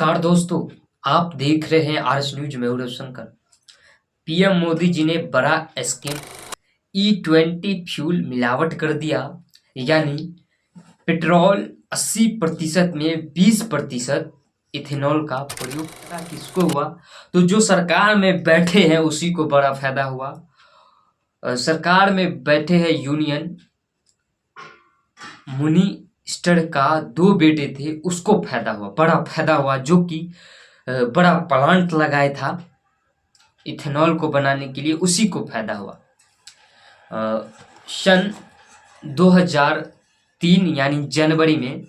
नमस्कार दोस्तों, आप देख रहे हैं आरएस न्यूज। मैं हूं रविशंकर। पीएम मोदी जी ने बड़ा स्कैम E20 फ्यूल मिलावट कर दिया। यानी पेट्रोल 80% में 20% इथेनॉल का प्रयोग फायदा किसको हुआ? तो जो सरकार में बैठे हैं उसी को बड़ा फायदा हुआ। सरकार में बैठे हैं यूनियन मिनिस्टर का 2 बेटे थे, उसको फायदा हुआ, बड़ा फायदा हुआ। जो कि बड़ा प्लांट लगाया था इथेनॉल को बनाने के लिए, उसी को फायदा हुआ। सन 2003 यानी जनवरी में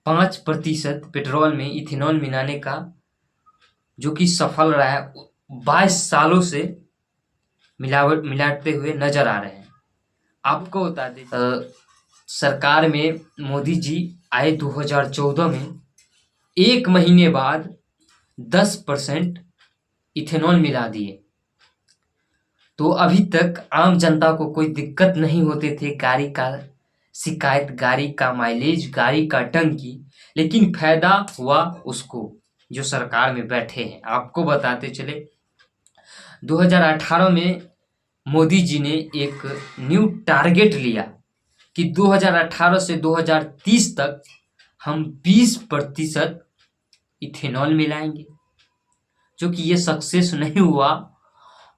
5% पेट्रोल में इथेनॉल मिलाने का जो कि सफल रहा है। 22 सालों से मिलाते हुए नजर आ रहे हैं। आपको बता दें, सरकार में मोदी जी आए 2014 में, 1 महीने बाद 10% इथेनॉल मिला दिए। तो अभी तक आम जनता को कोई दिक्कत नहीं होते थे, गाड़ी का शिकायत, गाड़ी का माइलेज, गाड़ी का टंकी। लेकिन फायदा हुआ उसको जो सरकार में बैठे हैं। आपको बताते चले, 2018 में मोदी जी ने एक न्यू टारगेट लिया कि 2018 से 2030 तक हम 20% इथेनॉल मिलाएंगे, जो कि ये सक्सेस नहीं हुआ।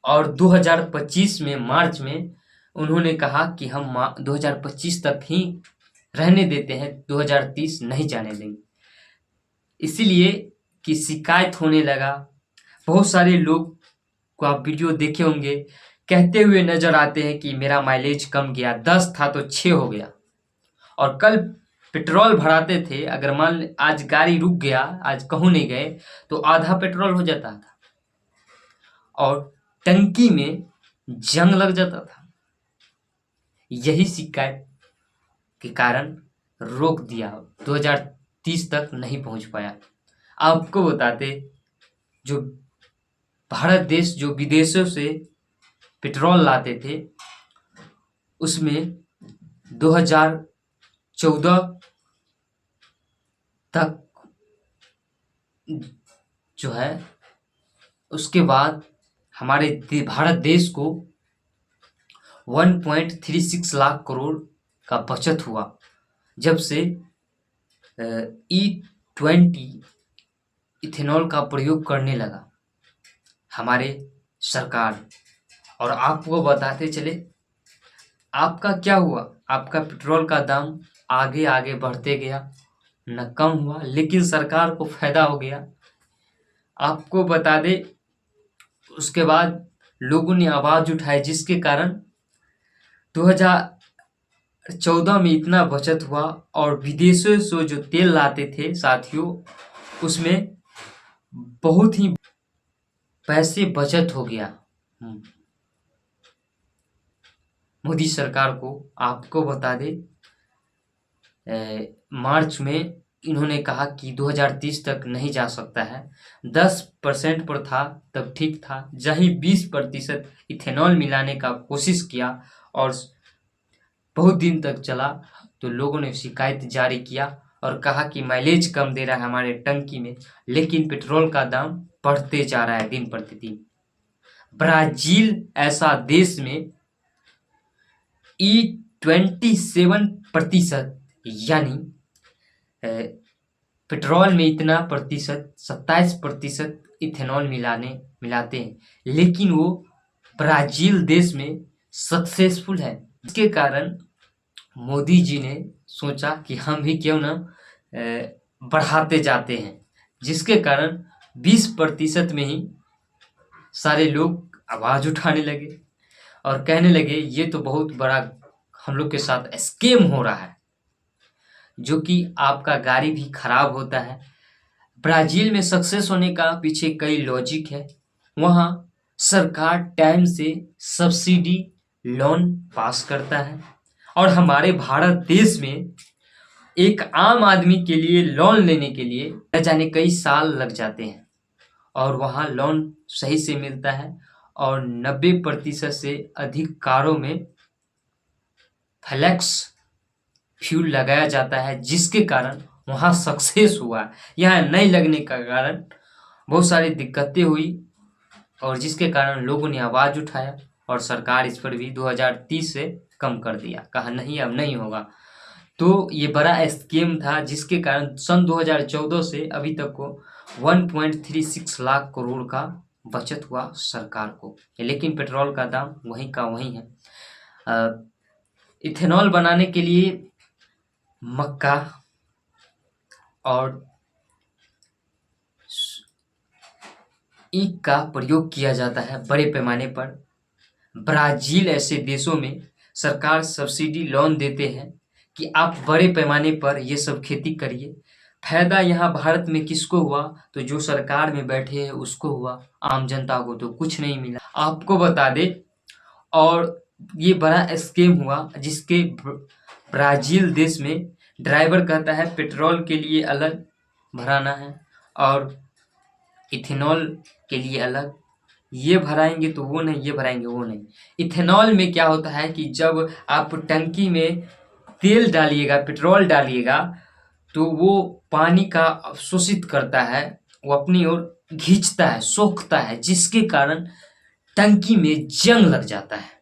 और 2025 में मार्च में उन्होंने कहा कि हम 2025 तक ही रहने देते हैं, 2030 नहीं जाने देंगे। इसीलिए कि शिकायत होने लगा। बहुत सारे लोग को आप वीडियो देखे होंगे, कहते हुए नजर आते हैं कि मेरा माइलेज कम गया, 10 था तो 6 हो गया। और कल पेट्रोल भराते थे, अगर मान आज गाड़ी रुक गया, आज कहूँ नहीं गए, तो आधा पेट्रोल हो जाता था और टंकी में जंग लग जाता था। यही शिकायत के कारण रोक दिया, 2030 तक नहीं पहुंच पाया। आपको बताते, जो भारत देश जो विदेशों से पेट्रोल लाते थे, उसमें 2014 तक जो है, उसके बाद हमारे भारत देश को 1.36 लाख करोड़ का बचत हुआ जब से E20 इथेनॉल का प्रयोग करने लगा हमारे सरकार। और आपको बताते चले, आपका क्या हुआ? आपका पेट्रोल का दाम आगे आगे बढ़ते गया, न कम हुआ, लेकिन सरकार को फायदा हो गया। आपको बता दे, उसके बाद लोगों ने आवाज उठाई, जिसके कारण 2014 में इतना बचत हुआ। और विदेशों से जो तेल लाते थे साथियों, उसमें बहुत ही पैसे बचत हो गया मोदी सरकार को। आपको बता दे, मार्च में इन्होंने कहा कि 2030 तक नहीं जा सकता है, 10% पर था तब ठीक था। जहीं 20% इथेनॉल मिलाने का कोशिश किया और बहुत दिन तक चला, तो लोगों ने शिकायत जारी किया और कहा कि माइलेज कम दे रहा है हमारे टंकी में। लेकिन पेट्रोल का दाम बढ़ते जा रहा है दिन प्रतिदिन। ब्राजील ऐसा देश में E27% यानी पेट्रोल में इतना प्रतिशत 27% इथेनॉल मिलाते हैं, लेकिन वो ब्राजील देश में सक्सेसफुल है। इसके कारण मोदी जी ने सोचा कि हम भी क्यों ना बढ़ाते जाते हैं, जिसके कारण 20% में ही सारे लोग आवाज उठाने लगे और कहने लगे ये तो बहुत बड़ा हम लोग के साथ स्कैम हो रहा है, जो कि आपका गाड़ी भी खराब होता है। ब्राजील में सक्सेस होने का पीछे कई लॉजिक है। वहाँ सरकार टाइम से सब्सिडी लोन पास करता है, और हमारे भारत देश में एक आम आदमी के लिए लोन लेने के लिए न जाने कई साल लग जाते हैं, और वहाँ लोन सही से मिलता है। और 90% से अधिक कारों में फ्लेक्स फ्यूल लगाया जाता है, जिसके कारण वहाँ सक्सेस हुआ। यहाँ नहीं लगने का कारण बहुत सारी दिक्कतें हुई और जिसके कारण लोगों ने आवाज़ उठाया और सरकार इस पर भी 2030 से कम कर दिया, कहा नहीं अब नहीं होगा। तो ये बड़ा स्कीम था जिसके कारण सन 2014 से अभी तक को 1.36 लाख करोड़ का बचत हुआ सरकार को। लेकिन पेट्रोल का दाम वहीं का वहीं है। इथेनॉल बनाने के लिए मक्का और ईख का प्रयोग किया जाता है बड़े पैमाने पर। ब्राज़ील ऐसे देशों में सरकार सब्सिडी लोन देते हैं कि आप बड़े पैमाने पर ये सब खेती करिए। फायदा यहाँ भारत में किसको हुआ? तो जो सरकार में बैठे हैं उसको हुआ, आम जनता को तो कुछ नहीं मिला। आपको बता दे, और ये बड़ा स्कैम हुआ जिसके ब्राज़ील देश में ड्राइवर कहता है पेट्रोल के लिए अलग भराना है और इथेनॉल के लिए अलग, ये भराएंगे तो वो नहीं, ये भराएंगे वो नहीं। इथेनॉल में क्या होता है कि जब आप टंकी में तेल डालिएगा, पेट्रोल डालिएगा, तो वो पानी का अवशोषित करता है, वो अपनी ओर खींचता है, सोखता है, जिसके कारण टंकी में जंग लग जाता है।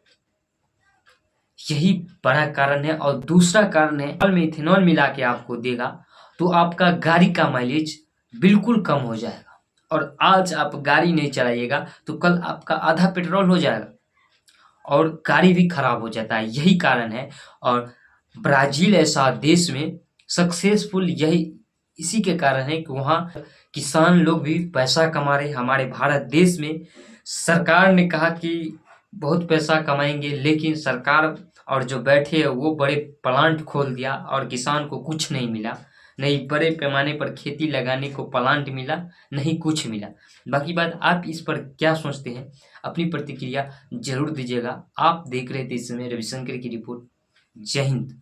यही बड़ा कारण है। और दूसरा कारण है, में इथेनॉल मिला के आपको देगा तो आपका गाड़ी का माइलेज बिल्कुल कम हो जाएगा और आज आप गाड़ी नहीं चलाइएगा तो कल आपका आधा पेट्रोल हो जाएगा और गाड़ी भी खराब हो जाता है। यही कारण है। और ब्राज़ील ऐसा देश में सक्सेसफुल यही इसी के कारण है कि वहाँ किसान लोग भी पैसा कमा रहे। हमारे भारत देश में सरकार ने कहा कि बहुत पैसा कमाएंगे, लेकिन सरकार और जो बैठे हैं वो बड़े प्लांट खोल दिया और किसान को कुछ नहीं मिला। नहीं बड़े पैमाने पर खेती लगाने को प्लांट मिला, नहीं कुछ मिला। बाकी बात आप इस पर क्या सोचते हैं, अपनी प्रतिक्रिया जरूर दीजिएगा। आप देख रहे थे इस समय रविशंकर की रिपोर्ट। जय हिंद।